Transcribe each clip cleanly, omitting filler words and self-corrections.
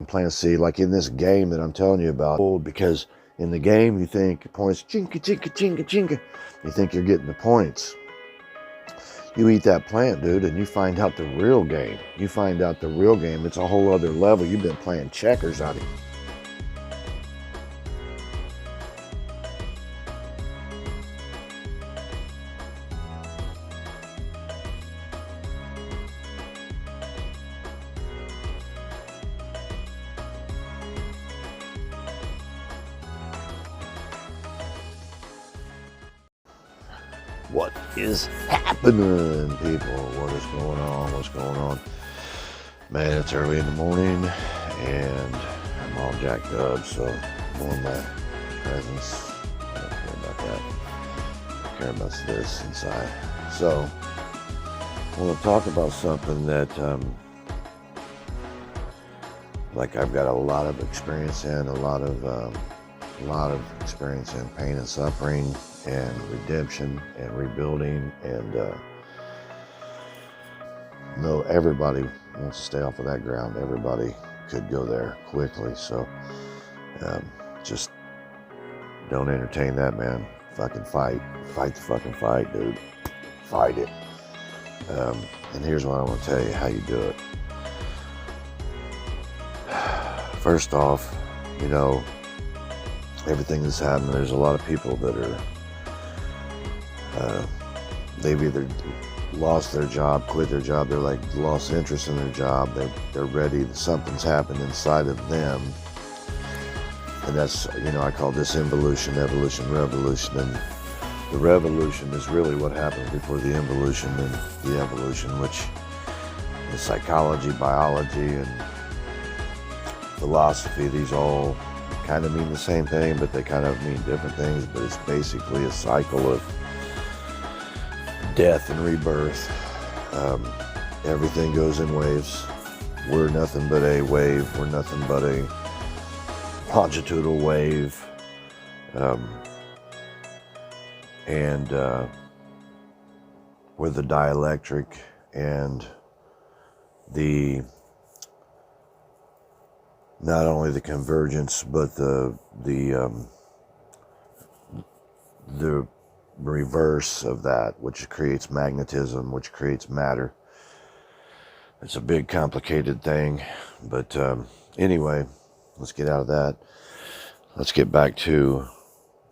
plant a seed, like in this game that I'm telling you about. Because in the game, you think points, chinka, chinka, chinka, chinka. You think you're getting the points. You eat that plant, dude, and you find out the real game. You find out the real game. It's a whole other level. You've been playing checkers out of it. What is happening, people? What is going on? What's going on? Man, it's early in the morning and I'm all jacked up, so I'm on my presents. I don't care about that. I care about this inside. So, I want to talk about something that, like I've got a lot of experience in, a lot of experience in pain and suffering and redemption and rebuilding, and no, everybody wants to stay off of that ground. Everybody could go there quickly, so just don't entertain that, man. Fucking fight the fucking fight, dude. Fight it. And here's what I want to tell you how you do it. First off, you know, everything that's happening, there's a lot of people that are they've either lost their job, quit their job, they're like lost interest in their job, they're ready, something's happened inside of them, and that's, you know, I call this involution, evolution, revolution, and the revolution is really what happens before the involution and the evolution, which is psychology, biology, and philosophy. These all kind of mean the same thing, but they kind of mean different things, but it's basically a cycle of death and rebirth. Everything goes in waves. We're nothing but a wave. We're nothing but a longitudinal wave. And we're the dielectric and the, not only the convergence, but the reverse of that, which creates magnetism, which creates matter. It's a big, complicated thing, but anyway, let's get out of that. Let's get back to,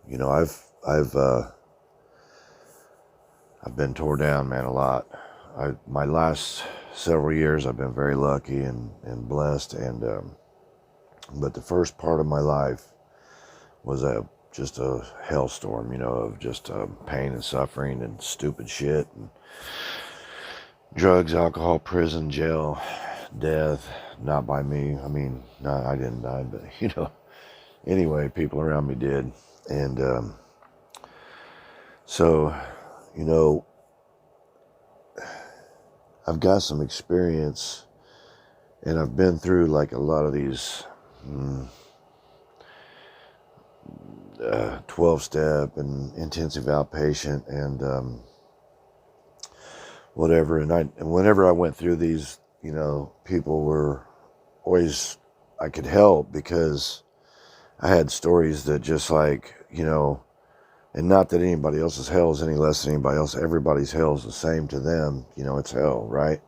you know, I've been tore down, man, a lot. My last several years, I've been very lucky and blessed, and but the first part of my life was just a hellstorm, you know, of just pain and suffering and stupid shit and drugs, alcohol, prison, jail, death. Not by me. I mean, I didn't die, but, you know, anyway, people around me did. And so, you know, I've got some experience, and I've been through like a lot of these 12-step and intensive outpatient and whatever. And whenever I went through these, you know, people were always, I could help because I had stories that just like, you know, and not that anybody else's hell is any less than anybody else. Everybody's hell is the same to them. You know, it's hell, right?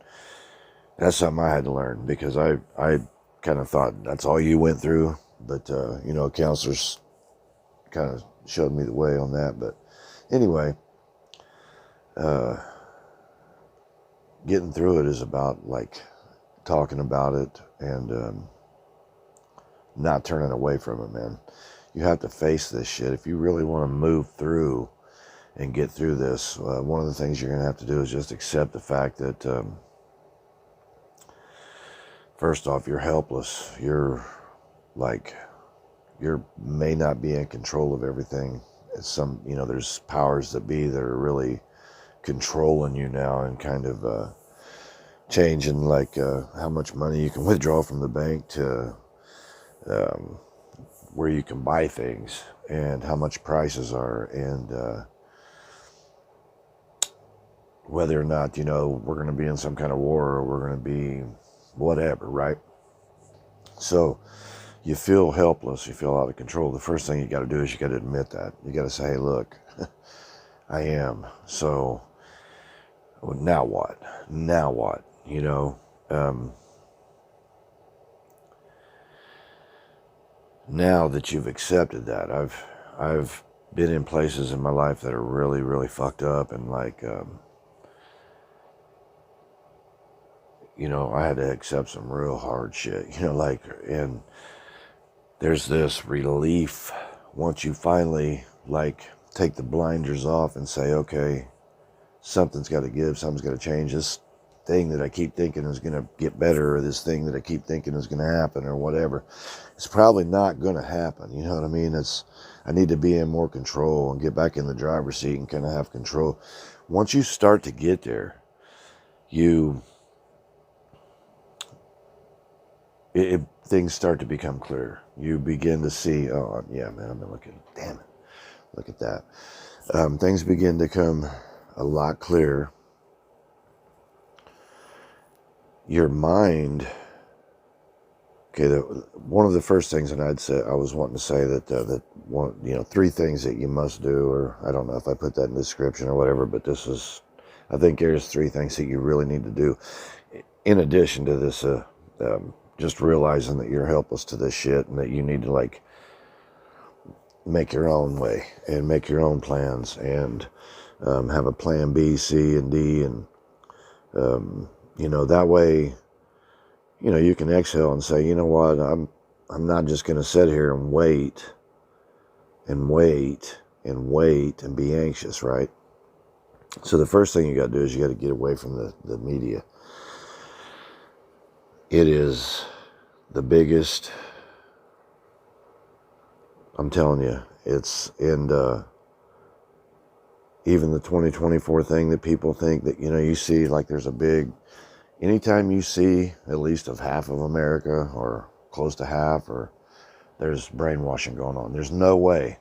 That's something I had to learn because I kind of thought that's all you went through. But, you know, counselors kind of showed me the way on that. But anyway, getting through it is about like talking about it and not turning away from it, man. You have to face this shit. If you really want to move through and get through this, one of the things you're going to have to do is just accept the fact that, first off, you're helpless. You're like, you may not be in control of everything. Some, you know, there's powers that be that are really controlling you now and kind of changing like how much money you can withdraw from the bank to where you can buy things and how much prices are, and whether or not, you know, we're going to be in some kind of war or we're going to be whatever, right? So you feel helpless, you feel out of control. The first thing you got to do is you got to admit that. You got to say, hey, look, I am. So now what? Now what? You know, now that you've accepted that, I've been in places in my life that are really, really fucked up, and like, you know, I had to accept some real hard shit, you know, like, and there's this relief once you finally, like, take the blinders off and say, okay, something's got to give, something's got to change. This thing that I keep thinking is going to get better, or this thing that I keep thinking is going to happen, or whatever, it's probably not going to happen. You know what I mean? I need to be in more control and get back in the driver's seat and kind of have control. Once you start to get there, things start to become clear. You begin to see, oh, yeah, man, I've been looking, damn it, look at that. Things begin to come a lot clearer. Your mind, okay, one of the first things that I was wanting to say that one, you know, 3 things that you must do, or I don't know if I put that in the description or whatever, but I think there's 3 things that you really need to do. In addition to this, just realizing that you're helpless to this shit and that you need to, like, make your own way and make your own plans and have a plan B, C, and D, and you know, that way, you know, you can exhale and say, you know what, I'm not just going to sit here and wait and wait and wait and be anxious, right? So the first thing you got to do is you got to get away from the media. It is the biggest, I'm telling you, and even the 2024 thing that people think that, you know, you see, like, there's a big, anytime you see at least of half of America or close to half, or there's brainwashing going on. There's no way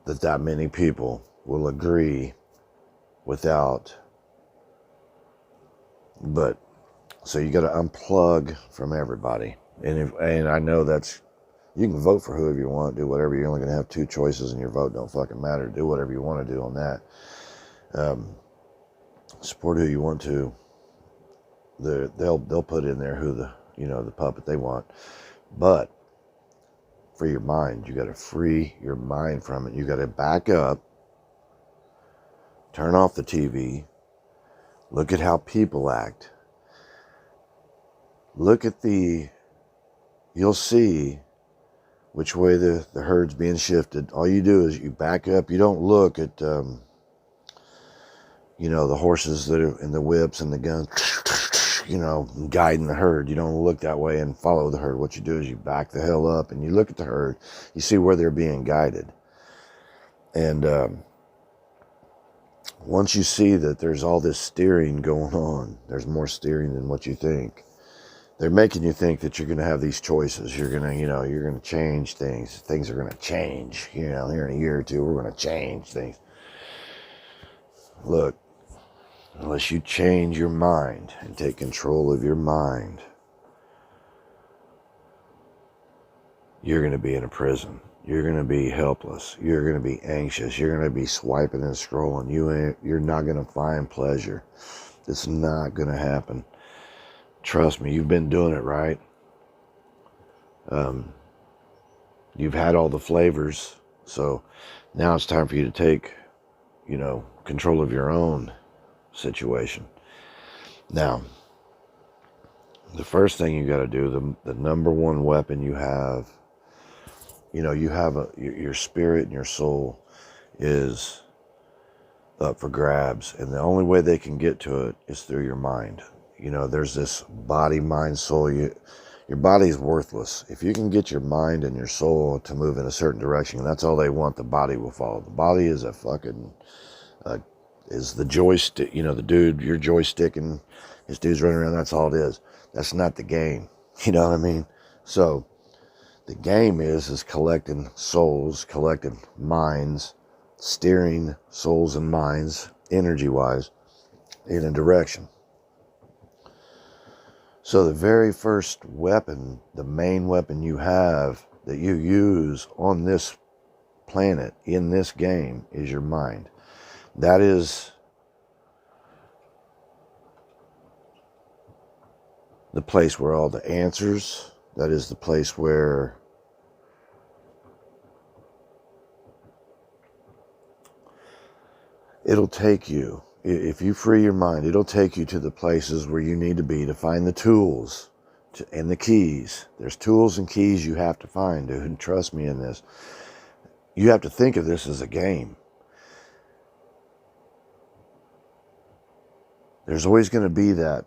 that many people will agree without, but, so you got to unplug from everybody. And I know you can vote for whoever you want, do whatever. You're only going to have 2 choices, and your vote don't fucking matter. Do whatever you want to do on that. Support who you want to. They'll put in there who the puppet they want. But for your mind, you got to free your mind from it. You got to back up, turn off the TV, look at how people act. You'll see which way the herd's being shifted. All you do is you back up. You don't look at, the horses that are in the whips and the guns, guiding the herd. You don't look that way and follow the herd. What you do is you back the hell up and you look at the herd. You see where they're being guided. And once you see that there's all this steering going on, there's more steering than what you think. They're making you think that you're going to have these choices. You're going to change things. Things are going to change. Here in a year or 2, we're going to change things. Look, unless you change your mind and take control of your mind, you're going to be in a prison. You're going to be helpless. You're going to be anxious. You're going to be swiping and scrolling. You're not going to find pleasure. It's not going to happen. Trust me, you've been doing it right. You've had all the flavors. So now it's time for you to take, control of your own situation. Now, the first thing you got to do, the number one weapon you have, your spirit and your soul is up for grabs. And the only way they can get to it is through your mind. There's this body, mind, soul. Your body's worthless. If you can get your mind and your soul to move in a certain direction, and that's all they want, the body will follow. The body is a fucking, is the joystick, the dude, you're joysticking, his dude's running around, that's all it is. That's not the game. You know what I mean? So, the game is collecting souls, collecting minds, steering souls and minds, energy-wise, in a direction. So the very first weapon, the main weapon you have that you use on this planet, in this game, is your mind. That is the place where all the answers, that is the place where it'll take you. If you free your mind, it'll take you to the places where you need to be to find the tools and the keys. There's tools and keys you have to find, dude, and trust me in this. You have to think of this as a game. There's always going to be that,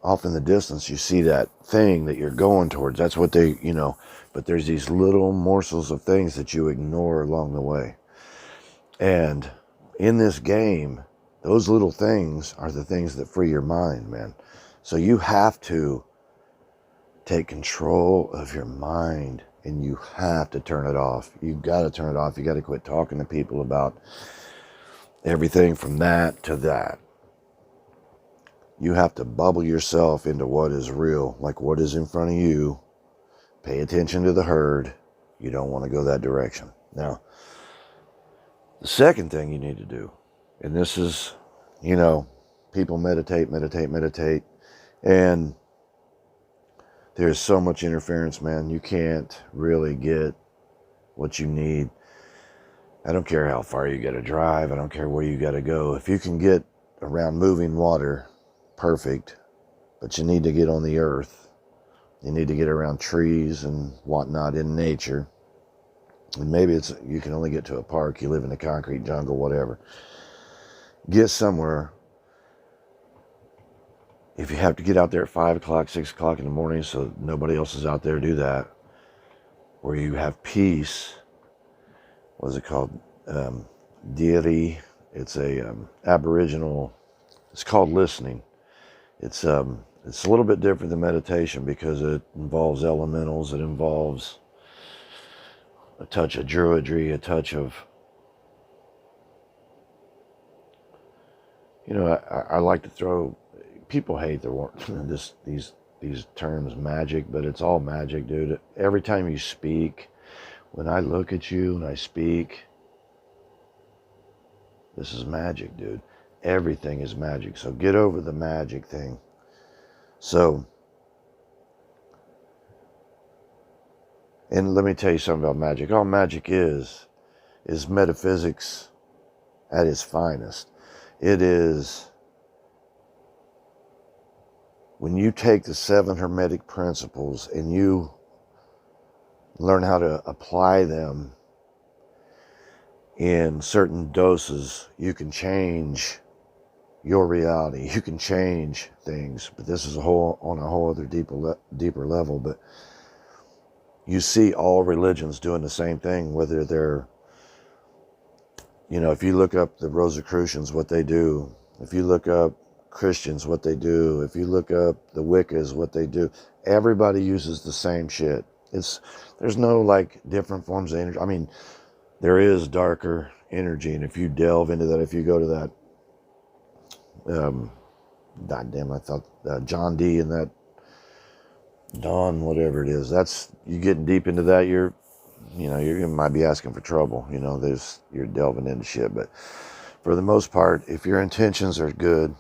off in the distance, you see that thing that you're going towards. That's what they, but there's these little morsels of things that you ignore along the way. And in this game, those little things are the things that free your mind, man. So you have to take control of your mind, and you have to turn it off. You got to turn it off. You got to quit talking to people about everything from that to that. You have to bubble yourself into what is real, like what is in front of you. Pay attention to the herd. You don't want to go that direction. Now, the second thing you need to do, and this is, people meditate, and there's so much interference, man. You can't really get what you need. I don't care how far you got to drive. I don't care where you got to go. If you can get around moving water, perfect. But you need to get on the earth. You need to get around trees and whatnot in nature. And maybe you can only get to a park. You live in the concrete jungle, whatever. Get somewhere. If you have to get out there at 5 o'clock, 6 o'clock in the morning so nobody else is out there, do that. Where you have peace. What is it called? Theyre. It's a Aboriginal. It's called listening. It's a little bit different than meditation because it involves elementals. It involves a touch of druidry, a touch of, I like to throw. People hate the word, these terms magic, but it's all magic, dude. Every time you speak, when I look at you and I speak, this is magic, dude. Everything is magic. So get over the magic thing. So, and let me tell you something about magic. All magic is metaphysics at its finest. It is when you take the 7 Hermetic principles and you learn how to apply them in certain doses, you can change your reality. You can change things, but this is on a whole other deeper level. But you see all religions doing the same thing, whether they're, if you look up the Rosicrucians, what they do, if you look up Christians, what they do, if you look up the Wiccas, what they do, everybody uses the same shit. There's no like different forms of energy. I mean, there is darker energy, and if you delve into that, if you go to that, goddamn, I thought John D. and that Don, whatever it is, you getting deep into that, you might be asking for trouble. You're delving into shit. But for the most part, if your intentions are good,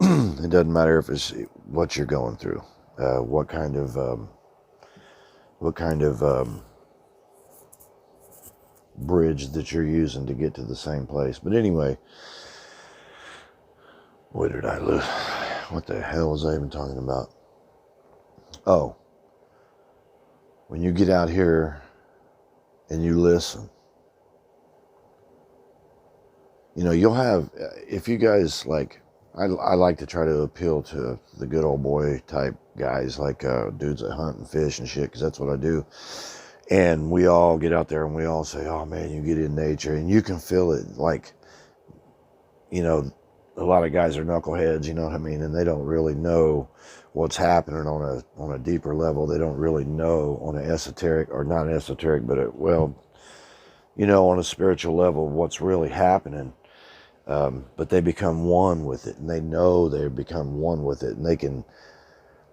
it doesn't matter if it's what you're going through, what kind of bridge that you're using to get to the same place. But anyway, where did I lose? What the hell was I even talking about? Oh, when you get out here and you listen, you'll have, if you guys like, I like to try to appeal to the good old boy type guys, like dudes that hunt and fish and shit, because that's what I do. And we all get out there and we all say, oh man, you get in nature and you can feel it. Like, a lot of guys are knuckleheads, you know what I mean? And they don't really know what's happening on a deeper level. They don't really know on an esoteric, or not esoteric, but on a spiritual level, what's really happening. But they become one with it, and they know they become one with it, and they can,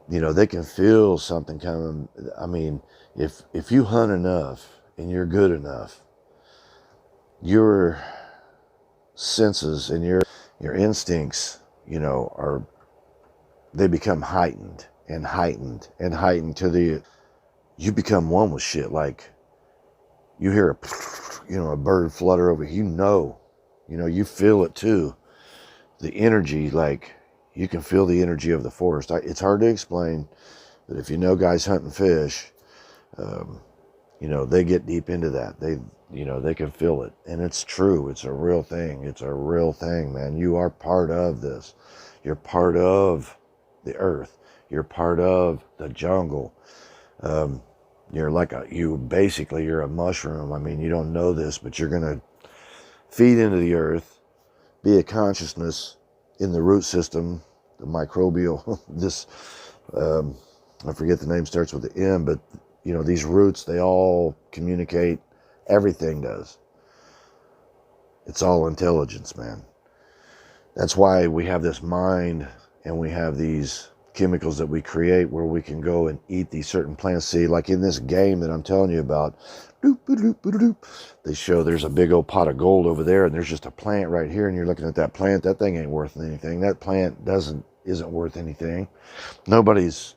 they can feel something coming. I mean, if you hunt enough and you're good enough, your senses and your instincts, they become heightened and heightened and heightened you become one with shit. Like, you hear a bird flutter over, you feel it too. The energy, like, you can feel the energy of the forest. It's hard to explain, but if you know guys hunting fish, they get deep into that. They can feel it, and it's true. It's a real thing. It's a real thing, man. You are part of this. You're part of the earth. You're part of the jungle. You're a mushroom. I mean, you don't know this, but you're going to feed into the earth, be a consciousness in the root system, the microbial, I forget the name, starts with the M, but, these roots, they all communicate. Everything does. It's all intelligence, man. That's why we have this mind, and we have these chemicals that we create where we can go and eat these certain plants. See, like in this game that I'm telling you about, they show there's a big old pot of gold over there, and there's just a plant right here, and you're looking at that plant. That thing ain't worth anything. That plant isn't worth anything. Nobody's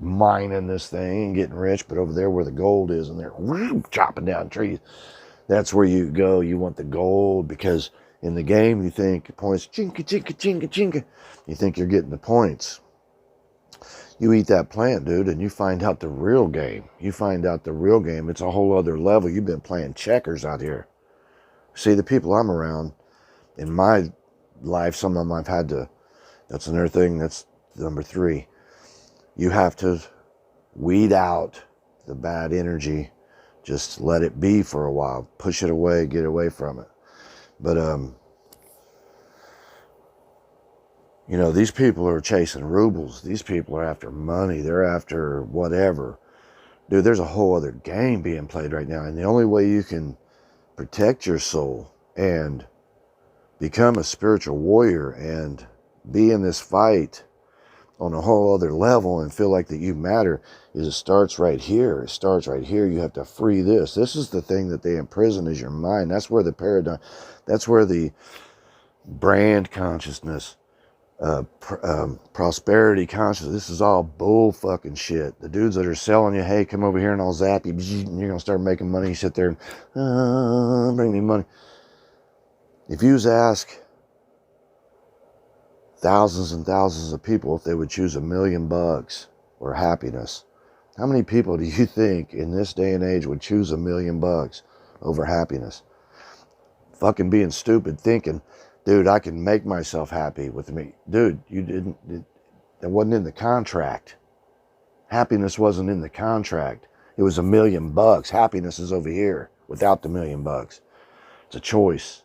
mining this thing and getting rich, but over there where the gold is, and they're chopping down trees, that's where you go. You want the gold, because in the game you think points, chinka, chinka, chinka, chinka. You think you're getting the points. You eat that plant, dude, and you find out the real game. It's a whole other level. You've been playing checkers out here. See, the people I'm around in my life, some of them I've had to, that's another thing, that's number 3. You have to weed out the bad energy. Just let it be for a while. Push it away, get away from it. But, these people are chasing rubles. These people are after money. They're after whatever. Dude, there's a whole other game being played right now. And the only way you can protect your soul and become a spiritual warrior and be in this fight on a whole other level and feel like that you matter is it starts right here. It starts right here. You have to free this. This is the thing that they imprison, is your mind. That's where the paradigm, that's where the brand consciousness, prosperity consciousness, this is all bull fucking shit. The dudes that are selling you, hey, come over here and I'll zap you, and you're going to start making money. You sit there and bring me money. If you ask thousands and thousands of people if they would choose $1 million or happiness, how many people do you think in this day and age would choose $1 million over happiness? Fucking being stupid, thinking, dude, I can make myself happy with me. Dude, that wasn't in the contract. Happiness wasn't in the contract. It was $1 million. Happiness is over here without the $1 million. It's a choice.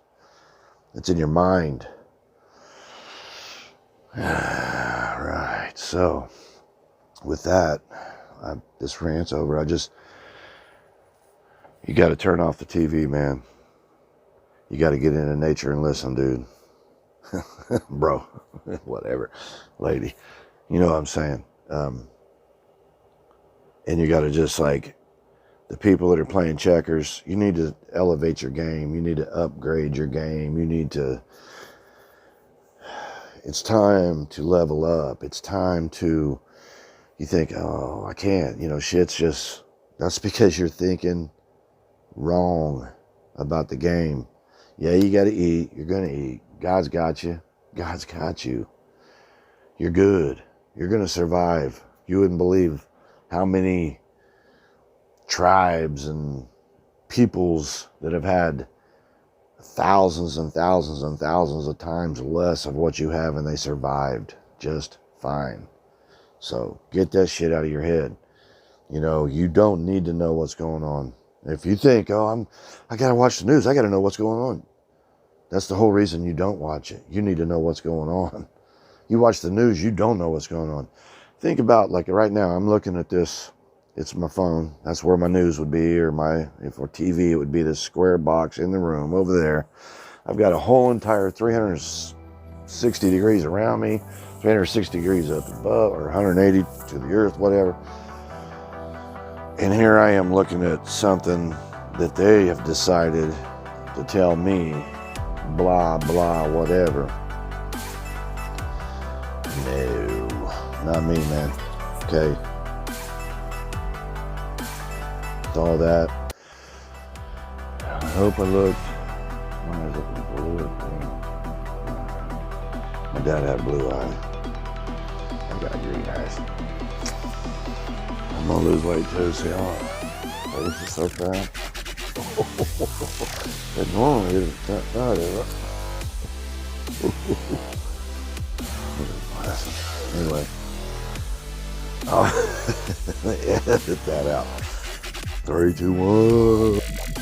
It's in your mind. Right, so with that, this rant's over. You got to turn off the TV, man. You got to get into nature and listen, dude. Bro, whatever, lady, you know what I'm saying. And you got to just, like, the people that are playing checkers, you need to elevate your game. You need to upgrade your game. It's time to level up. It's time to, you think, oh, I can't, shit's just, that's because you're thinking wrong about the game. Yeah, you got to eat. You're going to eat. God's got you. God's got you. You're good. You're going to survive. You wouldn't believe how many tribes and peoples that have had thousands and thousands and thousands of times less of what you have, and they survived just fine. So get that shit out of your head. You don't need to know what's going on. If you think, oh, I got to watch the news, I got to know what's going on. That's the whole reason you don't watch it. You need to know what's going on. You watch the news, you don't know what's going on. Think about, like, right now, I'm looking at this. It's my phone. That's where my news would be, or if for TV, it would be this square box in the room over there. I've got a whole entire 360 degrees around me, 360 degrees up above, or 180 to the earth, whatever. And here I am looking at something that they have decided to tell me, blah, blah, whatever. No, not me, man. Okay. With all that, I hope I looked, when I was looking blue, my dad had blue eyes. I got green eyes. I'm gonna lose weight too, see how this is so fat. It normally isn't that bad, is it? Anyway, I'll edit that out. 3, 2, 1.